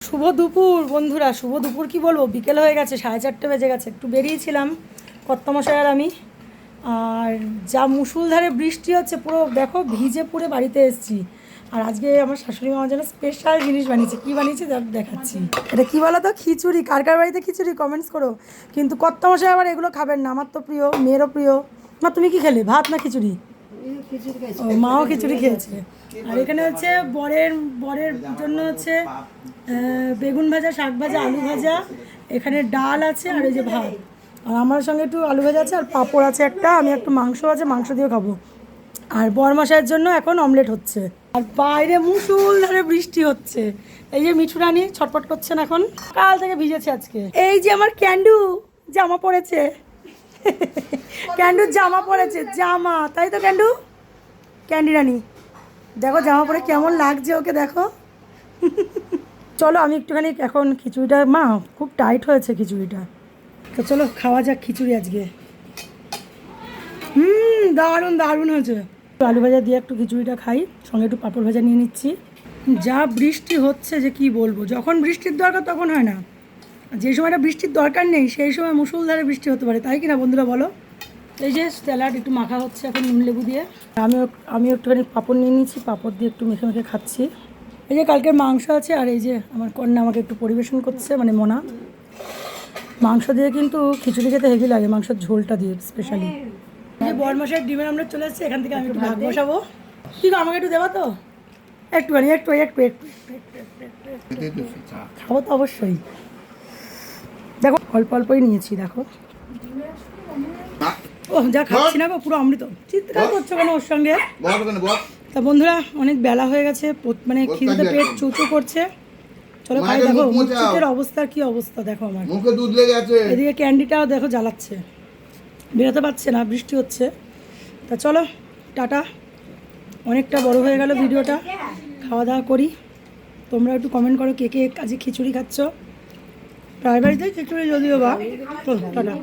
শুভ দুপুর বন্ধুরা, শুভ দুপুর কি বলবো, বিকেল হয়ে গেছে, 4:30 বেজে গেছে। একটু বেরিয়েছিলাম কর্তামশাই আর আমি, আর যা মুষলধারে বৃষ্টি হচ্ছে, পুরো দেখো ভিজে পুরো বাড়িতে এসেছি। আর আজকে আমার শাশুড়ি মা আমার জন্য স্পেশাল জিনিস বানিয়েছে। কী বানিয়েছে দেখাচ্ছি। এটা কী বলো তো, খিচুড়ি। কার কার বাড়িতে খিচুড়ি কমেন্টস করো। কিন্তু কর্তামশাই আবার এগুলো খাবেন না, আমার তো প্রিয়, মেয়েরও প্রিয়। মা তুমি কি খেলে, ভাত না খিচুড়ি? ও, মাও খিচুড়ি খেয়েছে। আর এখানে হচ্ছে বরের জন্য হচ্ছে বেগুন ভাজা, শাক ভাজা, আলু ভাজা, এখানে ডাল আছে, আর এই যে ভাত। আর আমার সঙ্গে একটু আলু ভাজা আছে, আর পাঁপড় আছে একটা, আমি একটু মাংস আছে, মাংস দিয়ে খাবো। আর বরমশাইয়ের জন্য এখন অমলেট হচ্ছে। আর বাইরে মুষলধারে বৃষ্টি হচ্ছে। এই যে মিঠু রানী ছটপট করছেন এখন, কাল থেকে ভিজেছে আজকে। এই যে আমার ক্যান্ডু জামা পরেছে, ক্যান্ডুর জামা পরেছে, জামা, তাই তো ক্যান্ডু? ক্যান্ডি রানী দেখো জামা পরে কেমন লাগছে ওকে, দেখো। চলো আমি একটুখানি এখন খিচুড়িটা, মা খুব টাইট হয়েছে খিচুড়িটা, তো চলো খাওয়া যাক খিচুড়ি আজকে। দারুণ দারুণ হয়েছে। আলু ভাজা দিয়ে একটু খিচুড়িটা খাই, সঙ্গে একটু পাঁপড় ভাজা নিয়ে নিচ্ছি। যা বৃষ্টি হচ্ছে যে কি বলবো, যখন বৃষ্টির দরকার তখন হয় না, যে সময়টা বৃষ্টির দরকার নেই সেই সময় মুষলধারে বৃষ্টি হতে পারে, তাই কি না বন্ধুরা বলো? এই যে স্যালাড একটু মাখা হচ্ছে এখন নুন লেবু দিয়ে। আমি একটুখানি পাঁপড় নিয়ে নিয়েছি, পাঁপড় দিয়ে একটু মেখে মেখে খাচ্ছি। এই যে কালকের মাংস আছে, আর এই যে আমার কন্যা আমাকে একটু পরিবেশন করছে, মানে মোনা। মাংস দিয়ে কিন্তু খিচুড়ি খেতে হেভি লাগে, মাংসের ঝোলটা দিয়ে স্পেশালি। এই যে বরমশাইয়ের ডিমের আমলেট চলে এসেছে, এখান থেকে আমি একটু ভাগ বসাবো। ঠিক আমাকে একটু দেবা তো? একটুখানি, একটু খাবো তো অবশ্যই। দেখো অল্প অল্পই নিয়েছি, দেখো। ও যা খাচ্ছি না গো, পুরো অমৃত। চিৎকার করছো কেন ওর সঙ্গে? তা বন্ধুরা, অনেক বেলা হয়ে গেছে, মানে খিদেতে পেট চুচু করছে। চলো খাই। দেখো মুখের অবস্থা, কি অবস্থা দেখো আমার, মুখে দুধ লেগে আছে। এদিকে ক্যান্ডিটাও দেখো জ্বালাচ্ছে, বেরোতে পারছে না, বৃষ্টি হচ্ছে। তা চলো টাটা, অনেকটা বড় হয়ে গেল ভিডিওটা, খাওয়া দাওয়া করি। তোমরা একটু কমেন্ট করো কে কে আজকে খিচুড়ি খাচ্ছ, প্রায় বাড়িতে খিচুড়ি যদিও বা। চলো টাটা।